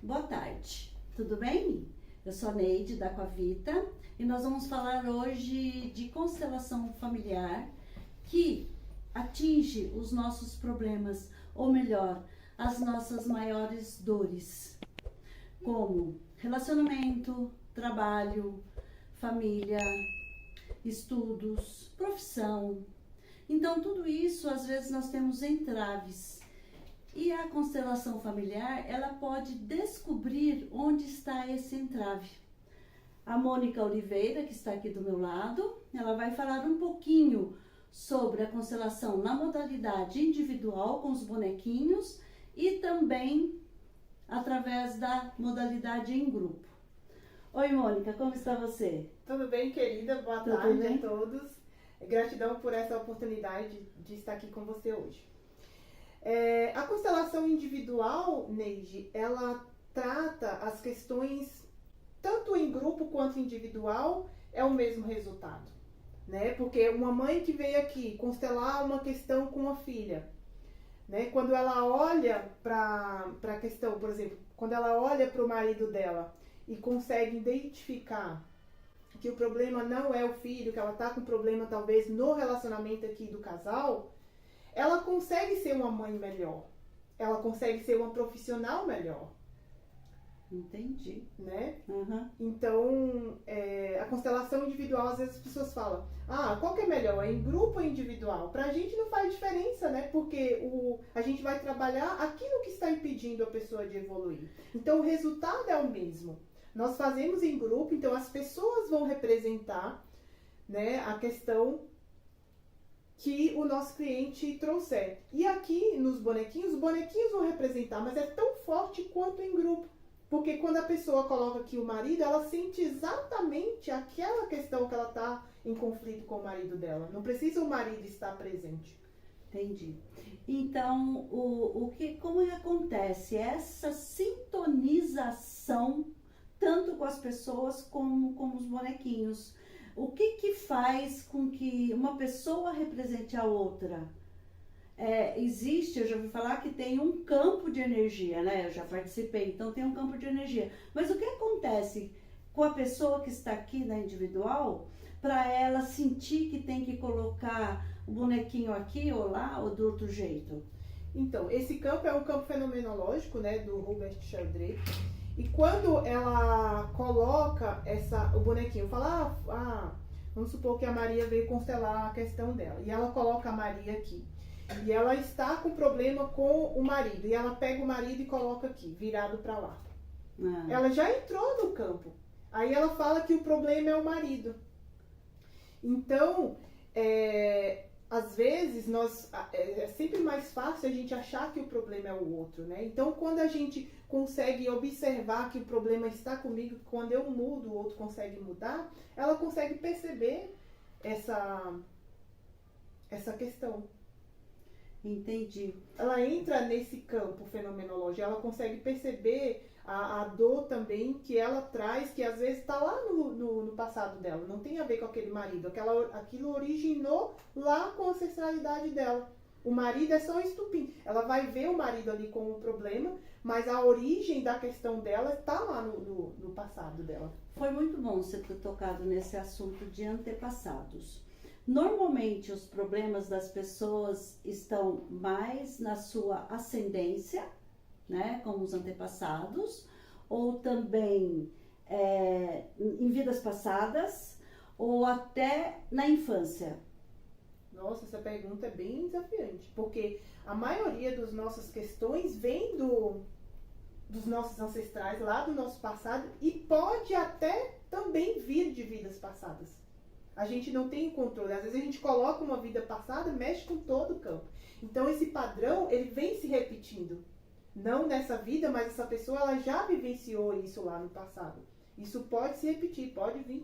Boa tarde, tudo bem? Eu sou a Neide da Aquavita e nós vamos falar hoje de constelação familiar que atinge os nossos problemas, ou melhor, as nossas maiores dores, como relacionamento, trabalho, família, estudos, profissão. Então, tudo isso, às vezes, nós temos entraves. E a constelação familiar, ela pode descobrir onde está esse entrave. A Mônica Oliveira, que está aqui do meu lado, ela vai falar um pouquinho sobre a constelação na modalidade individual, com os bonequinhos, e também através da modalidade em grupo. Oi, Mônica, como está você? Tudo bem, querida? Boa tarde a todos. Gratidão por essa oportunidade de estar aqui com você hoje. A constelação individual, Neide, ela trata as questões, tanto em grupo quanto individual, é o mesmo resultado, né? Porque uma mãe que veio aqui constelar uma questão com a filha, né? Quando ela olha para a questão, por exemplo, quando ela olha para o marido dela e consegue identificar que o problema não é o filho, que ela está com problema talvez no relacionamento aqui do casal, ela consegue ser uma mãe melhor. Ela consegue ser uma profissional melhor. Entendi. Né? Uhum. Então, a constelação individual, às vezes as pessoas falam, qual que é melhor, é em grupo ou individual? Pra gente não faz diferença, né? Porque a gente vai trabalhar aquilo que está impedindo a pessoa de evoluir. Então, o resultado é o mesmo. Nós fazemos em grupo, então as pessoas vão representar, né, a questão que o nosso cliente trouxer. E aqui nos bonequinhos, os bonequinhos vão representar, mas é tão forte quanto em grupo. Porque quando a pessoa coloca aqui o marido, ela sente exatamente aquela questão que ela está em conflito com o marido dela. Não precisa o marido estar presente. Entendi. Então, como acontece essa sintonização tanto com as pessoas como com os bonequinhos? O que faz com que uma pessoa represente a outra? Existe, eu já ouvi falar que tem um campo de energia, né? Eu já participei, então tem um campo de energia. Mas o que acontece com a pessoa que está aqui na individual para ela sentir que tem que colocar o bonequinho aqui ou lá ou do outro jeito? Então, esse campo é um campo fenomenológico, né, do Robert Sheldrake. E quando ela coloca o bonequinho, fala, vamos supor que a Maria veio constelar a questão dela. E ela coloca a Maria aqui. E ela está com problema com o marido. E ela pega o marido e coloca aqui, virado para lá. Ela já entrou no campo. Aí ela fala que o problema é o marido. Então, às vezes, é sempre mais fácil a gente achar que o problema é o outro, né? Então, quando a gente consegue observar que o problema está comigo, quando eu mudo, o outro consegue mudar, ela consegue perceber essa questão. Entendi. Ela entra nesse campo fenomenológico, ela consegue perceber a dor também que ela traz, que às vezes está lá no passado dela, não tem a ver com aquele marido, aquilo originou lá com a ancestralidade dela. O marido é só um estupim. Ela vai ver o marido ali como um problema, mas a origem da questão dela está lá no passado dela. Foi muito bom você ter tocado nesse assunto de antepassados. Normalmente os problemas das pessoas estão mais na sua ascendência, né, como os antepassados, ou também em vidas passadas, ou até na infância. Nossa, essa pergunta é bem desafiante, porque a maioria das nossas questões vem dos nossos ancestrais, lá do nosso passado, e pode até também vir de vidas passadas. A gente não tem controle. Às vezes a gente coloca uma vida passada, mexe com todo o campo. Então esse padrão, ele vem se repetindo. Não nessa vida, mas essa pessoa ela já vivenciou isso lá no passado. Isso pode se repetir, pode vir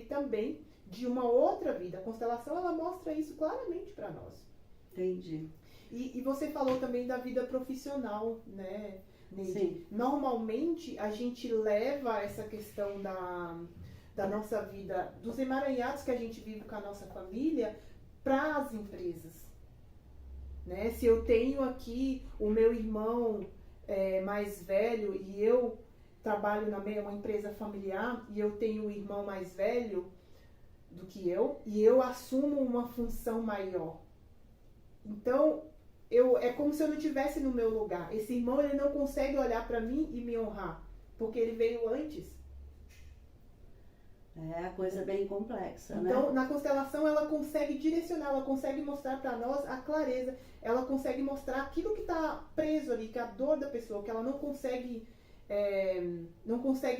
também de uma outra vida. A constelação ela mostra isso claramente para nós. Entendi. E você falou também da vida profissional, né, Neide? Sim. Normalmente a gente leva essa questão da nossa vida, dos emaranhados que a gente vive com a nossa família, para as empresas. Né? Se eu tenho aqui o meu irmão mais velho e eu trabalho uma empresa familiar e eu tenho um irmão mais velho do que eu e eu assumo uma função maior. Então, é como se eu não estivesse no meu lugar. Esse irmão, ele não consegue olhar para mim e me honrar, porque ele veio antes. É a coisa bem complexa, né? Então, na constelação, ela consegue direcionar, ela consegue mostrar para nós a clareza, ela consegue mostrar aquilo que está preso ali, que é a dor da pessoa, que ela não consegue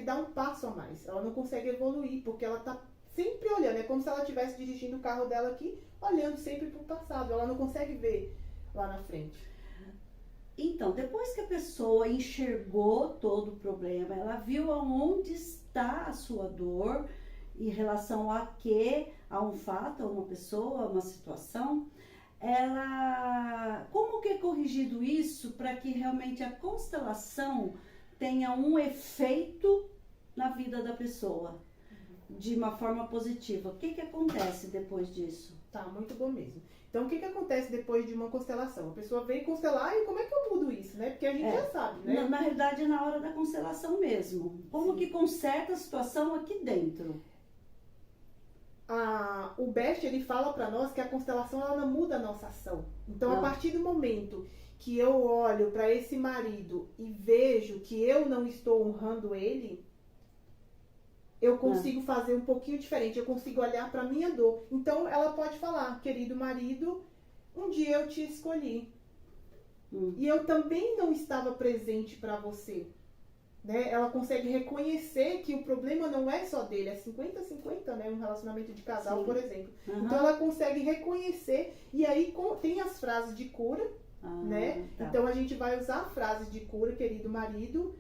dar um passo a mais, ela não consegue evoluir, porque ela está sempre olhando, é como se ela estivesse dirigindo o carro dela aqui, olhando sempre para o passado, ela não consegue ver lá na frente. Então, depois que a pessoa enxergou todo o problema, ela viu aonde está a sua dor, em relação a um fato, a uma pessoa, a uma situação, como que é corrigido isso para que realmente a constelação tenha um efeito na vida da pessoa, de uma forma positiva? O que acontece depois disso? Tá, muito bom mesmo. Então, o que acontece depois de uma constelação? A pessoa veio constelar e como é que eu mudo isso, né? Porque a gente já sabe, né? Na realidade, é na hora da constelação mesmo. Como que conserta a situação aqui dentro? O Best, ele fala para nós que a constelação, ela não muda a nossa ação. Então, a partir do momento que eu olho para esse marido e vejo que eu não estou honrando ele, eu consigo fazer um pouquinho diferente, eu consigo olhar para minha dor. Então, ela pode falar, querido marido, um dia eu te escolhi. E eu também não estava presente para você. Né? Ela consegue reconhecer que o problema não é só dele, é 50-50, né? Um relacionamento de casal, Sim. por exemplo. Então, ela consegue reconhecer, e aí tem as frases de cura, né? Tá. Então, a gente vai usar a frase de cura, querido marido,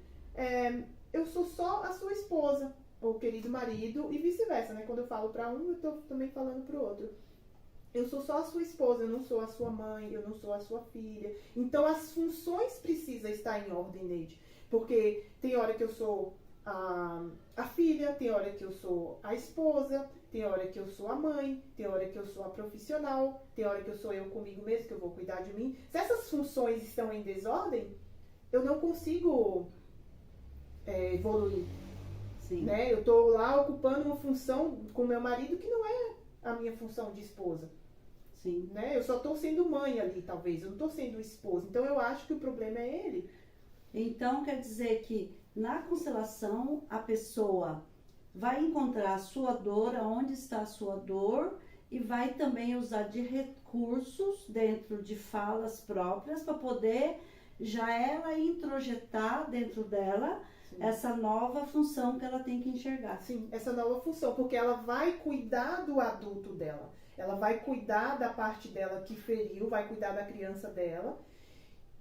eu sou só a sua esposa. Ou querido marido, e vice-versa, né? Quando eu falo para um, eu tô também falando pro outro. Eu sou só a sua esposa, eu não sou a sua mãe, eu não sou a sua filha. Então, as funções precisam estar em ordem, Neide. Porque tem hora que eu sou a filha, tem hora que eu sou a esposa, tem hora que eu sou a mãe, tem hora que eu sou a profissional, tem hora que eu sou eu comigo mesmo, que eu vou cuidar de mim. Se essas funções estão em desordem, eu não consigo evoluir. Sim. Né? Eu estou lá ocupando uma função com meu marido que não é a minha função de esposa. Sim. Né? Eu só estou sendo mãe ali, talvez. Eu não estou sendo esposa. Então, eu acho que o problema é ele. Então, quer dizer que na constelação, a pessoa vai encontrar a sua dor, aonde está a sua dor, e vai também usar de recursos dentro de falas próprias para poder já ela introjetar dentro dela essa nova função que ela tem que enxergar. Sim, essa nova função, porque ela vai cuidar do adulto dela. Ela vai cuidar da parte dela que feriu, vai cuidar da criança dela.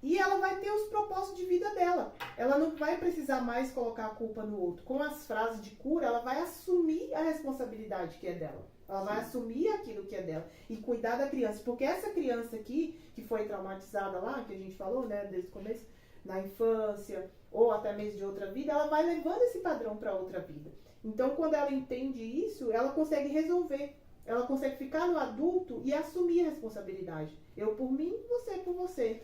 E ela vai ter os propósitos de vida dela. Ela não vai precisar mais colocar a culpa no outro. Com as frases de cura, ela vai assumir a responsabilidade que é dela. Ela vai assumir aquilo que é dela. E cuidar da criança. Porque essa criança aqui, que foi traumatizada lá, que a gente falou, né, desde o começo, na infância, ou até mesmo de outra vida, ela vai levando esse padrão para outra vida. Então, quando ela entende isso, ela consegue resolver. Ela consegue ficar no adulto e assumir a responsabilidade. Eu por mim, você por você.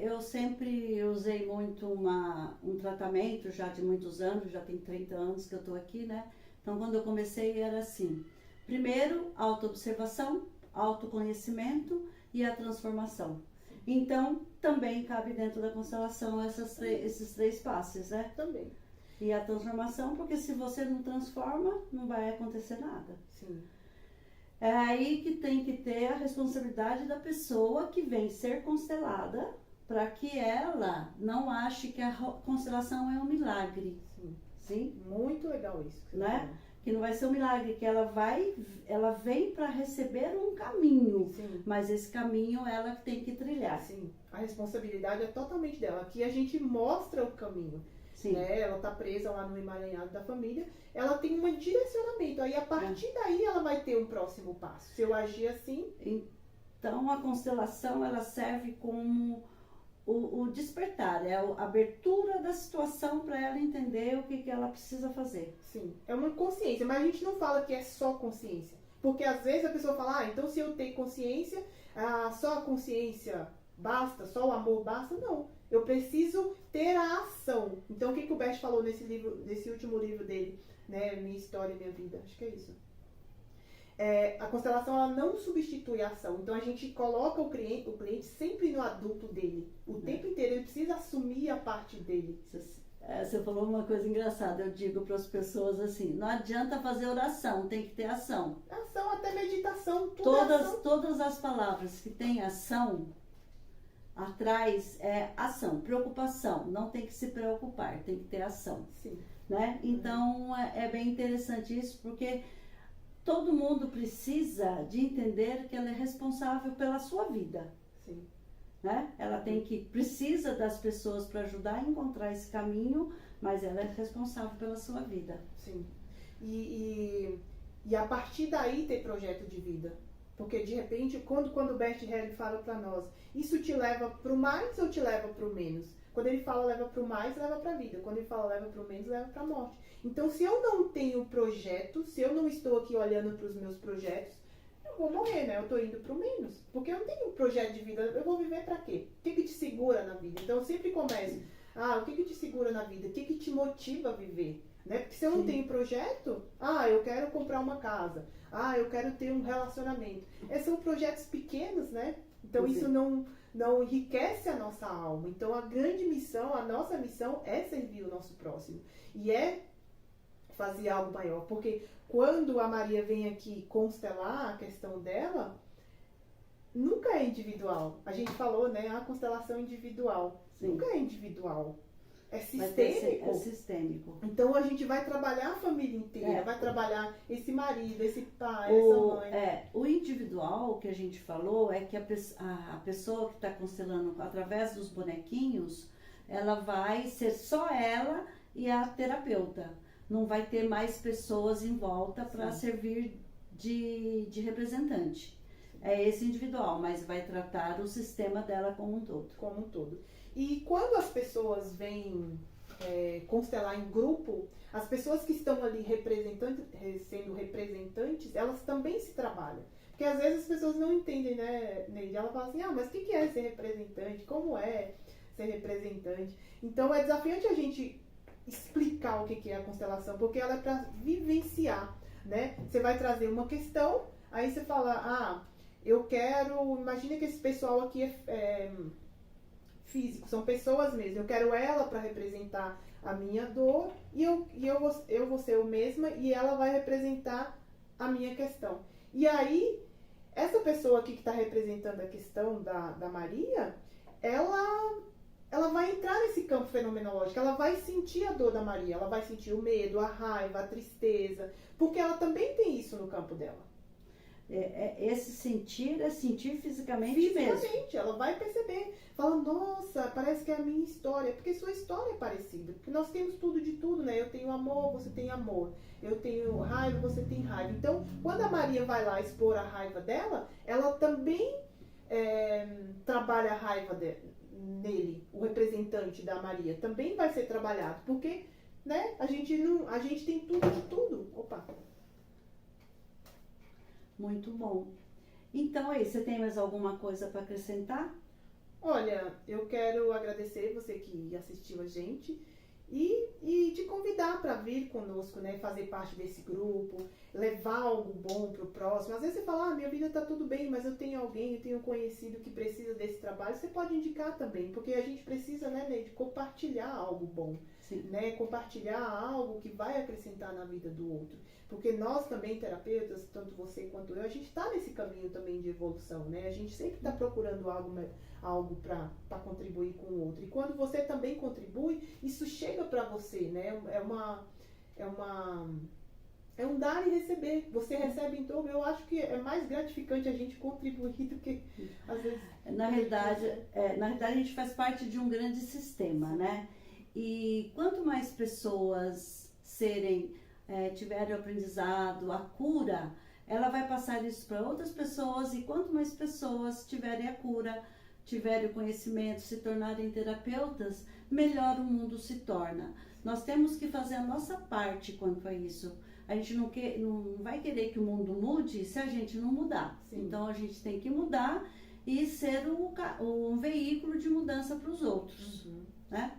Eu sempre usei muito um tratamento já de muitos anos, já tem 30 anos que eu estou aqui, né? Então, quando eu comecei era assim. Primeiro, autoobservação, autoconhecimento e a transformação. Então, também cabe dentro da constelação esses 3 passos, né? Também. E a transformação, porque se você não transforma, não vai acontecer nada. Sim. É aí que tem que ter a responsabilidade da pessoa que vem ser constelada, para que ela não ache que a constelação é um milagre. Sim. Sim? Muito legal isso. Né? Que não vai ser um milagre, que ela vem para receber um caminho. Sim. Mas esse caminho ela tem que trilhar. Sim, a responsabilidade é totalmente dela. Aqui a gente mostra o caminho. Sim. Né? Ela está presa lá no emaranhado da família. Ela tem um direcionamento. Aí a partir daí ela vai ter um próximo passo. Se eu agir assim... Então a constelação ela serve como o despertar, é a abertura da situação para ela entender o que ela precisa fazer. Sim, é uma consciência, mas a gente não fala que é só consciência. Porque às vezes a pessoa fala, então se eu tenho consciência, só a consciência basta, só o amor basta. Não, Eu preciso ter a ação. Então, o que o Bert falou nesse último livro dele, né? Minha História e Minha Vida. Acho que é isso. A constelação, ela não substitui a ação. Então, a gente coloca o cliente sempre no adulto dele. O tempo inteiro, ele precisa assumir a parte dele. Você falou uma coisa engraçada. Eu digo para as pessoas assim, não adianta fazer oração, tem que ter ação. Ação, até meditação, tudo é ação. Todas as palavras que têm ação, atrás é ação, preocupação. Não tem que se preocupar, tem que ter ação. Sim. Né? Então, é bem interessante isso, porque todo mundo precisa de entender que ela é responsável pela sua vida. Sim. Né? Ela precisa das pessoas para ajudar a encontrar esse caminho, mas ela é responsável pela sua vida. Sim. E a partir daí ter projeto de vida. Porque de repente, quando o Bert Helling fala para nós, isso te leva para o mais ou te leva para o menos? Quando ele fala leva para o mais, leva para a vida. Quando ele fala leva para o menos, leva para a morte. Então, se eu não tenho projeto, se eu não estou aqui olhando para os meus projetos, eu vou morrer, né? Eu estou indo para o menos. Porque eu não tenho um projeto de vida. Eu vou viver para quê? O que te segura na vida? Então, eu sempre começo. O que te segura na vida? O que te motiva a viver? Né? Porque se eu não tenho projeto, eu quero comprar uma casa. Eu quero ter um relacionamento. Esses são projetos pequenos, né? Então, isso não enriquece a nossa alma. Então, a grande missão, a nossa missão é servir o nosso próximo. E é fazer algo maior. Porque quando a Maria vem aqui constelar a questão dela, nunca é individual. A gente falou, né? A constelação individual. Sim. Nunca é individual. É sistêmico. É sistêmico. Então, a gente vai trabalhar a família inteira. Vai trabalhar esse marido, esse pai, essa mãe. O individual que a gente falou é que a pessoa que está constelando através dos bonequinhos, ela vai ser só ela e a terapeuta. Não vai ter mais pessoas em volta para servir de representante. É esse individual, mas vai tratar o sistema dela como um todo. Como um todo. E quando as pessoas vêm constelar em grupo, as pessoas que estão ali sendo representantes, elas também se trabalham. Porque às vezes as pessoas não entendem, né, Neide? Ela fala assim, mas o que é ser representante? Como é ser representante? Então é desafiante a gente explicar o que é a constelação, porque ela é para vivenciar, né? Você vai trazer uma questão, aí você fala, eu quero, imagina que esse pessoal aqui é físico, são pessoas mesmo, eu quero ela para representar a minha dor e eu vou ser eu mesma e ela vai representar a minha questão. E aí, essa pessoa aqui que está representando a questão da Maria, ela vai entrar nesse campo fenomenológico, ela vai sentir a dor da Maria, ela vai sentir o medo, a raiva, a tristeza, porque ela também tem isso no campo dela. Esse sentir é sentir fisicamente mesmo. Fisicamente, ela vai perceber. Fala, nossa, parece que é a minha história. Porque sua história é parecida. Porque nós temos tudo de tudo, né? Eu tenho amor, você tem amor. Eu tenho raiva, você tem raiva. Então, quando a Maria vai lá expor a raiva dela, ela também trabalha a raiva nele. O representante da Maria também vai ser trabalhado. Porque, né? A gente tem tudo de tudo. Opa! Muito bom. Então, aí, você tem mais alguma coisa para acrescentar? Olha, eu quero agradecer você que assistiu a gente e te convidar para vir conosco, né? Fazer parte desse grupo, levar algo bom para o próximo. Às vezes você fala, minha vida está tudo bem, mas eu tenho alguém, eu tenho um conhecido que precisa desse trabalho. Você pode indicar também, porque a gente precisa, né, Neide, compartilhar algo bom. Sim. Né? Compartilhar algo que vai acrescentar na vida do outro. Porque nós também, terapeutas, tanto você quanto eu, a gente está nesse caminho também de evolução, né? A gente sempre está procurando algo para contribuir com o outro. E quando você também contribui, isso chega para você, né? É um dar e receber. Você recebe em dobro. Eu acho que é mais gratificante a gente contribuir do que, às vezes... Na realidade, a gente faz parte de um grande sistema, né? E quanto mais pessoas tiverem o aprendizado, a cura, ela vai passar isso para outras pessoas, e quanto mais pessoas tiverem a cura, tiverem o conhecimento, se tornarem terapeutas, melhor o mundo se torna. Nós temos que fazer a nossa parte quanto a isso. A gente não vai querer que o mundo mude se a gente não mudar. Sim. Então a gente tem que mudar e ser um veículo de mudança para os outros, né?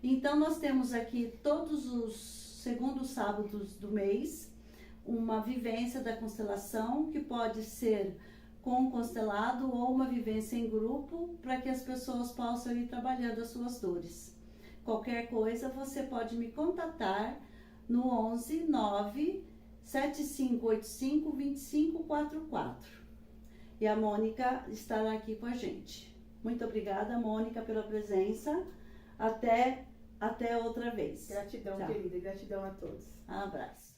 Então, nós temos aqui todos os segundos sábados do mês, uma vivência da constelação, que pode ser com o constelado ou uma vivência em grupo, para que as pessoas possam ir trabalhando as suas dores. Qualquer coisa, você pode me contatar no 11 9 7585 2544. E a Mônica estará aqui com a gente. Muito obrigada, Mônica, pela presença. Até outra vez. Gratidão, Tchau. querida. Gratidão a todos. Um abraço.